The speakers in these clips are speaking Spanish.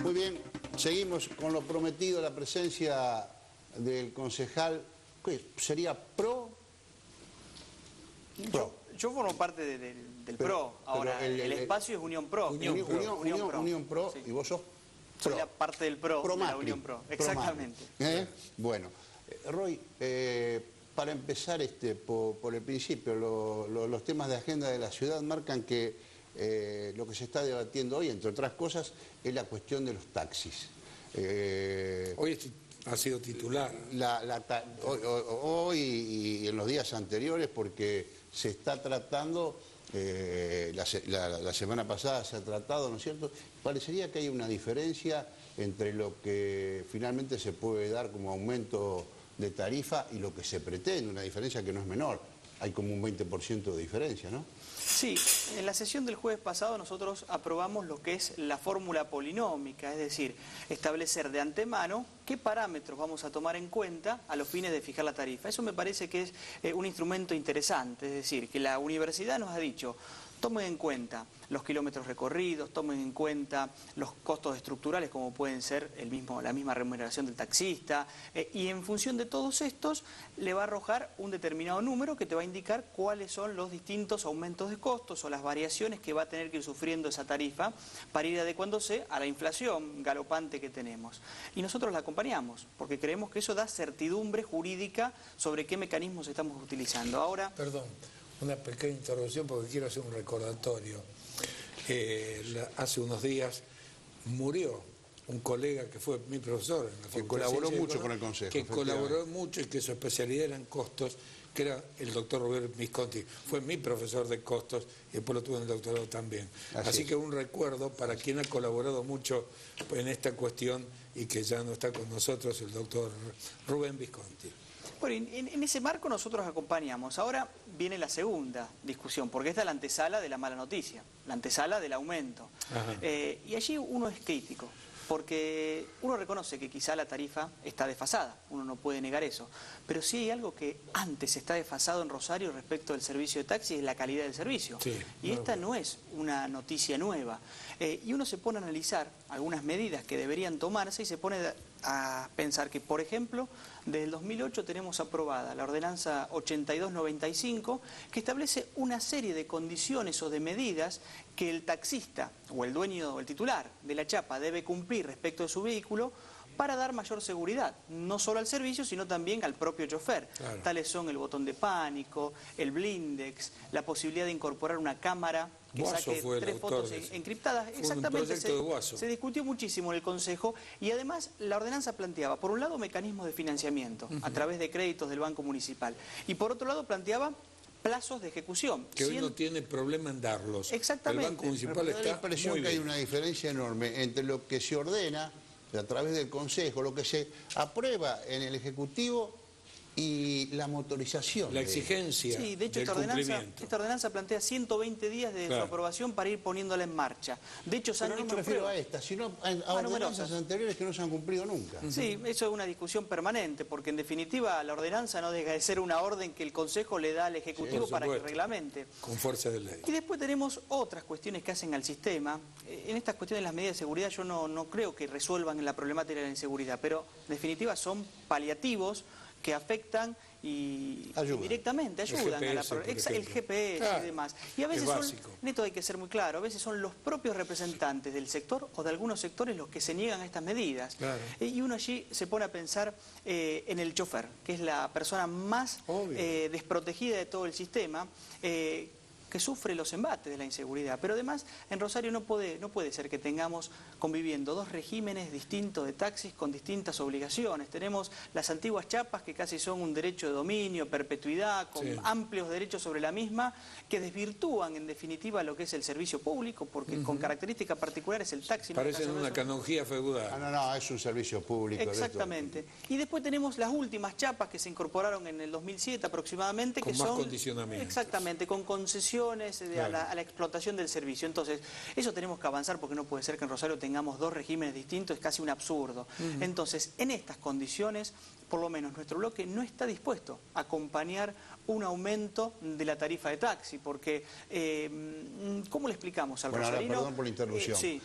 Muy bien, seguimos con lo prometido, la presencia del concejal. ¿Qué sería pro? Yo formo parte del PRO. Ahora, el espacio es Unión Pro. Unión Pro, sí. Y vos sos Soy la parte del PRO, de la Macri. Unión Pro. Exactamente. Bueno, Roy, para empezar por el principio, los temas de agenda de la ciudad marcan que lo que se está debatiendo hoy, entre otras cosas, es la cuestión de los taxis. Hoy ha sido titular. Hoy y en los días anteriores, porque se está tratando, la semana pasada se ha tratado, ¿no es cierto? Parecería que hay una diferencia entre lo que finalmente se puede dar como aumento de tarifa y lo que se pretende, una diferencia que no es menor. Hay como un 20% de diferencia, ¿no? Sí, en la sesión del jueves pasado nosotros aprobamos lo que es la fórmula polinómica, es decir, establecer de antemano qué parámetros vamos a tomar en cuenta a los fines de fijar la tarifa. Eso me parece que es un instrumento interesante, es decir, que la universidad nos ha dicho, tomen en cuenta los kilómetros recorridos, tomen en cuenta los costos estructurales como pueden ser la misma remuneración del taxista y en función de todos estos le va a arrojar un determinado número que te va a indicar cuáles son los distintos aumentos de costos o las variaciones que va a tener que ir sufriendo esa tarifa para ir adecuándose a la inflación galopante que tenemos. Y nosotros la acompañamos porque creemos que eso da certidumbre jurídica sobre qué mecanismos estamos utilizando. Ahora, Perdón, una pequeña interrupción porque quiero hacer un recordatorio. Hace unos días murió un colega que fue mi profesor en la Facultad que colaboró de Ciencias mucho con el Consejo. Que colaboró mucho y que su especialidad era en costos, que era el doctor Roberto Visconti. Fue mi profesor de costos y después lo tuve en el doctorado también. Así que un recuerdo para quien ha colaborado mucho en esta cuestión y que ya no está con nosotros, el doctor Rubén Visconti. Bueno, en ese marco nosotros acompañamos. Ahora viene la segunda discusión, porque esta es la antesala de la mala noticia, la antesala del aumento. Y allí uno es crítico, porque uno reconoce que quizá la tarifa está desfasada, uno no puede negar eso, pero sí hay algo que antes está desfasado en Rosario respecto del servicio de taxi, es la calidad del servicio. Sí, y esta no es una noticia nueva. Y uno se pone a analizar algunas medidas que deberían tomarse y se pone a pensar que, por ejemplo, desde el 2008 tenemos aprobada la ordenanza 8295 que establece una serie de condiciones o de medidas que el taxista o el dueño o el titular de la chapa debe cumplir respecto de su vehículo para dar mayor seguridad, no solo al servicio, sino también al propio chofer. Claro. Tales son el botón de pánico, el blindex, la posibilidad de incorporar una cámara que saque 3 fotos encriptadas. Exactamente, se discutió muchísimo en el Consejo y además la ordenanza planteaba, por un lado, mecanismos de financiamiento a través de créditos del Banco Municipal y por otro lado planteaba plazos de ejecución. Que hoy no tiene problema en darlos. Exactamente. El Banco Municipal está la impresión muy que bien. hay una diferencia enorme entre lo que se ordena a través del Consejo, lo que se aprueba en el Ejecutivo y la motorización. La exigencia. Sí, de hecho esta ordenanza plantea 120 días de su aprobación para ir poniéndola en marcha. De hecho, no me refiero a esta, sino a ordenanzas anteriores que no se han cumplido nunca. Sí, eso es una discusión permanente, porque en definitiva la ordenanza no deja de ser una orden que el Consejo le da al Ejecutivo para que reglamente. Con fuerza de ley. Y después tenemos otras cuestiones que hacen al sistema. En estas cuestiones las medidas de seguridad yo no creo que resuelvan la problemática de la inseguridad, pero en definitiva son paliativos que afectan y directamente ayudan a el GPS y demás. Y a veces en esto hay que ser muy claro, a veces son los propios representantes del sector o de algunos sectores los que se niegan a estas medidas. Claro. Y uno allí se pone a pensar en el chofer, que es la persona más desprotegida de todo el sistema, que sufre los embates de la inseguridad. Pero además, en Rosario no puede ser que tengamos conviviendo dos regímenes distintos de taxis con distintas obligaciones. Tenemos las antiguas chapas, que casi son un derecho de dominio, perpetuidad, con amplios derechos sobre la misma, que desvirtúan en definitiva lo que es el servicio público, porque con características particulares el taxi... Parecen una canonjía feudal. No, es un servicio público. Exactamente. Y después tenemos las últimas chapas que se incorporaron en el 2007 aproximadamente, con que más son... condicionamientos. Exactamente, con concesión condiciones, a la explotación del servicio. Entonces, eso tenemos que avanzar porque no puede ser que en Rosario tengamos dos regímenes distintos, es casi un absurdo. Entonces, en estas condiciones, por lo menos nuestro bloque no está dispuesto a acompañar un aumento de la tarifa de taxi, porque ¿cómo le explicamos al rosarino? Ahora, perdón por la interrupción. Sí.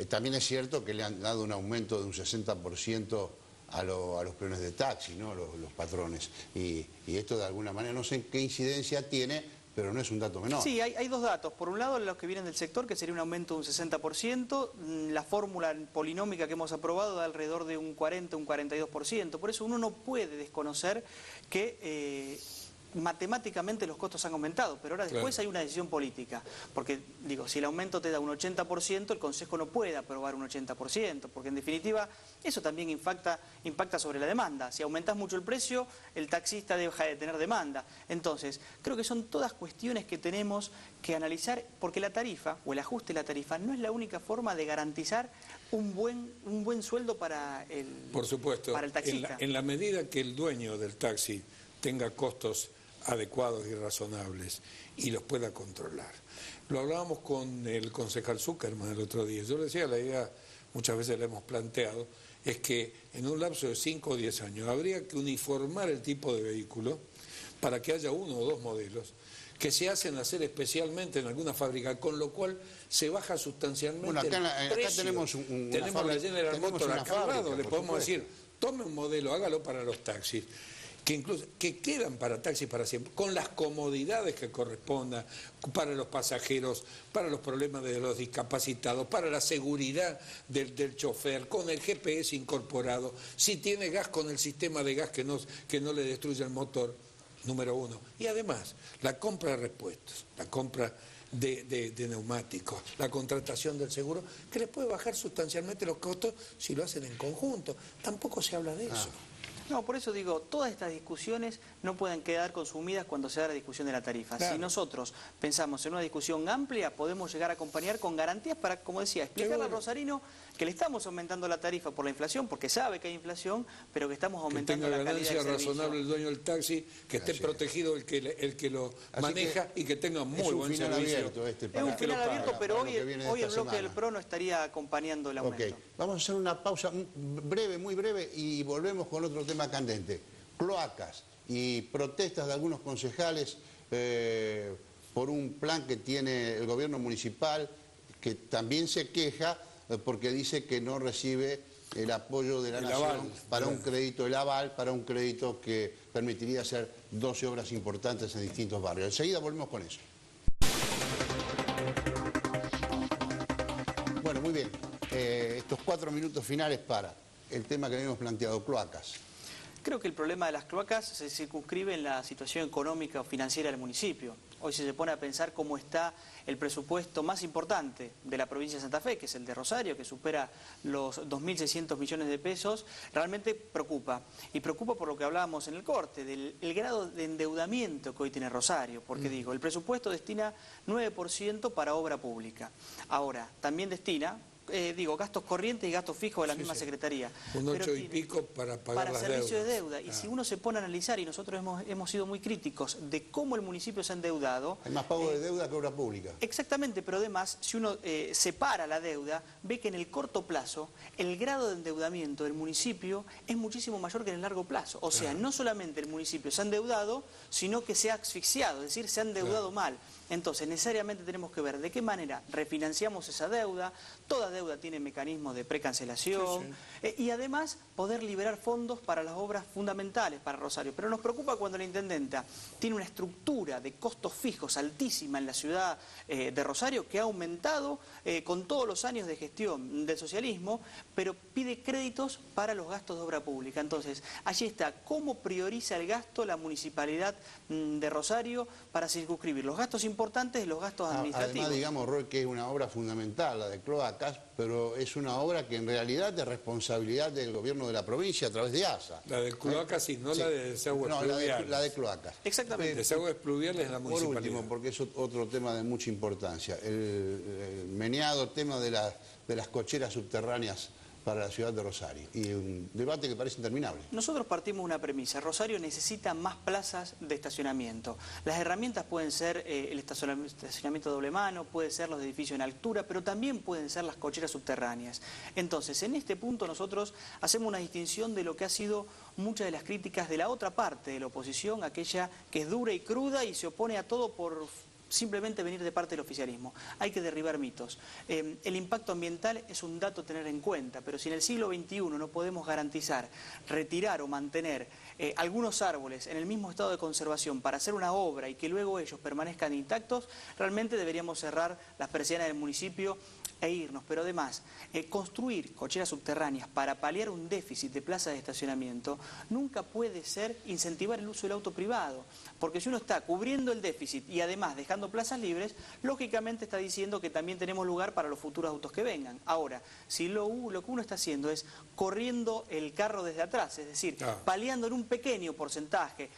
También es cierto que le han dado un aumento de un 60% a los peones de taxi, ¿no? Los patrones. Y esto de alguna manera, no sé qué incidencia tiene, pero no es un dato menor. Sí, hay dos datos. Por un lado, los que vienen del sector, que sería un aumento de un 60%. La fórmula polinómica que hemos aprobado da alrededor de un 40, un 42%. Por eso uno no puede desconocer que matemáticamente los costos han aumentado, pero ahora después hay una decisión política, porque digo, si el aumento te da un 80%, el Consejo no puede aprobar un 80%, porque en definitiva eso también impacta sobre la demanda. Si aumentas mucho el precio, el taxista deja de tener demanda. Entonces, creo que son todas cuestiones que tenemos que analizar, porque la tarifa, o el ajuste de la tarifa, no es la única forma de garantizar un buen sueldo para el, por supuesto, para el taxista. En la medida que el dueño del taxi tenga costos adecuados y razonables y los pueda controlar. Lo hablábamos con el concejal Zuckerman el otro día. Yo le decía, la idea, muchas veces la hemos planteado, es que en un lapso de 5 o 10 años habría que uniformar el tipo de vehículo para que haya uno o dos modelos que se hacen hacer especialmente en alguna fábrica, con lo cual se baja sustancialmente el precio. Acá tenemos la General Motors acá al lado, le podemos supuesto decir, tome un modelo, hágalo para los taxis, que quedan para taxis para siempre, con las comodidades que correspondan para los pasajeros, para los problemas de los discapacitados, para la seguridad del chofer, con el GPS incorporado, si tiene gas, con el sistema de gas que no le destruya el motor, número uno. Y además, la compra de repuestos, la compra de neumáticos, la contratación del seguro, que les puede bajar sustancialmente los costos si lo hacen en conjunto. Tampoco se habla de eso. No, por eso digo, todas estas discusiones no pueden quedar consumidas cuando se da la discusión de la tarifa. Claro. Si nosotros pensamos en una discusión amplia, podemos llegar a acompañar con garantías para, como decía, explicarle al rosarino que le estamos aumentando la tarifa por la inflación, porque sabe que hay inflación, pero que estamos aumentando la calidad del servicio. Que tenga ganancia razonable el dueño del taxi, que esté protegido el que lo maneja y que tenga muy buen servicio. Es un final abierto, pero hoy el bloque del PRO no estaría acompañando el aumento. Vamos a hacer una pausa breve, muy breve, y volvemos con otro tema candente. Cloacas y protestas de algunos concejales por un plan que tiene el gobierno municipal, que también se queja porque dice que no recibe el apoyo de la Nación para un crédito, el aval para un crédito que permitiría hacer 12 obras importantes en distintos barrios. Enseguida volvemos con eso. Bueno, muy bien. Estos 4 minutos finales para el tema que habíamos planteado, cloacas. Creo que el problema de las cloacas se circunscribe en la situación económica o financiera del municipio. Hoy si se pone a pensar cómo está el presupuesto más importante de la provincia de Santa Fe, que es el de Rosario, que supera los 2.600 millones de pesos, realmente preocupa. Y preocupa por lo que hablábamos en el corte, del grado de endeudamiento que hoy tiene Rosario. Porque digo, el presupuesto destina 9% para obra pública. Ahora, también destina... gastos corrientes y gastos fijos de la misma secretaría. Un 8 y pico para pagar las deudas. Servicio de deuda. Y si uno se pone a analizar, y nosotros hemos sido muy críticos de cómo el municipio se ha endeudado... Hay más pago de deuda que obra pública. Exactamente, pero además, si uno separa la deuda, ve que en el corto plazo el grado de endeudamiento del municipio es muchísimo mayor que en el largo plazo. O sea, no solamente el municipio se ha endeudado, sino que se ha asfixiado, es decir, se ha endeudado mal. Entonces, necesariamente tenemos que ver de qué manera refinanciamos esa deuda. Toda deuda tiene mecanismos de precancelación y además poder liberar fondos para las obras fundamentales para Rosario. Pero nos preocupa cuando la intendenta tiene una estructura de costos fijos altísima en la ciudad de Rosario, que ha aumentado con todos los años de gestión del socialismo, pero pide créditos para los gastos de obra pública. Entonces, allí está cómo prioriza el gasto la municipalidad de Rosario para circunscribir los gastos importantes y los gastos administrativos. Además, digamos, Roy, que es una obra fundamental, la de cloacas, pero es una obra que en realidad es de responsabilidad del gobierno de la provincia a través de ASA. La de cloacas sí, no la de desagües pluviales. La de cloacas. Exactamente. Desagües pluviales es la municipalidad. Por último, porque es otro tema de mucha importancia, el meneado tema de las cocheras subterráneas para la ciudad de Rosario. Y un debate que parece interminable. Nosotros partimos de una premisa. Rosario necesita más plazas de estacionamiento. Las herramientas pueden ser el estacionamiento doble mano, puede ser los edificios en altura, pero también pueden ser las cocheras subterráneas. Entonces, en este punto nosotros hacemos una distinción de lo que ha sido muchas de las críticas de la otra parte de la oposición, aquella que es dura y cruda y se opone a todo por simplemente venir de parte del oficialismo. Hay que derribar mitos. El impacto ambiental es un dato a tener en cuenta, pero si en el siglo XXI no podemos garantizar, retirar o mantener algunos árboles en el mismo estado de conservación para hacer una obra y que luego ellos permanezcan intactos, realmente deberíamos cerrar las persianas del municipio e irnos. Pero además, construir cocheras subterráneas para paliar un déficit de plazas de estacionamiento nunca puede ser incentivar el uso del auto privado, porque si uno está cubriendo el déficit y además dejando plazas libres, lógicamente está diciendo que también tenemos lugar para los futuros autos que vengan. Ahora, si lo que uno está haciendo es corriendo el carro desde atrás, es decir, paliando en un pequeño porcentaje,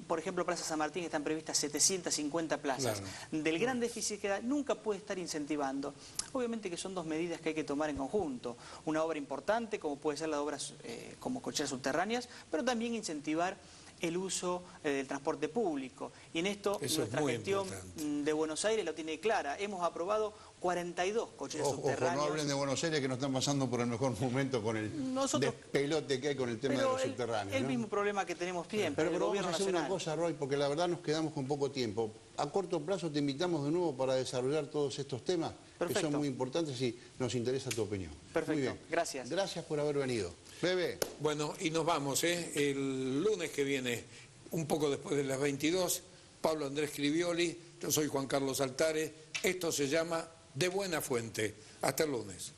por ejemplo, Plaza San Martín están previstas 750 plazas, claro, del gran déficit que da, nunca puede estar incentivando. Obviamente que son dos medidas que hay que tomar en conjunto, una obra importante como puede ser la de obras como cocheras subterráneas, pero también incentivar el uso del transporte público. Y en esto nuestra gestión de Buenos Aires lo tiene clara. Hemos aprobado 42 cocheras subterráneas. Ojo, no hablen de Buenos Aires, que no están pasando por el mejor momento con el despelote que hay con el tema de los subterráneos. El mismo problema que tenemos siempre. Pero vamos a hacer una cosa, Roy, porque la verdad nos quedamos con poco tiempo. A corto plazo te invitamos de nuevo para desarrollar todos estos temas, que son muy importantes y nos interesa tu opinión. Perfecto, muy bien. Gracias. Gracias por haber venido. Bebe. Bueno, y nos vamos, el lunes que viene, un poco después de las 22, Pablo Andrés Crivioli, yo soy Juan Carlos Altare, esto se llama De Buena Fuente. Hasta el lunes.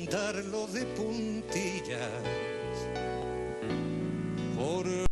Darlo de puntillas.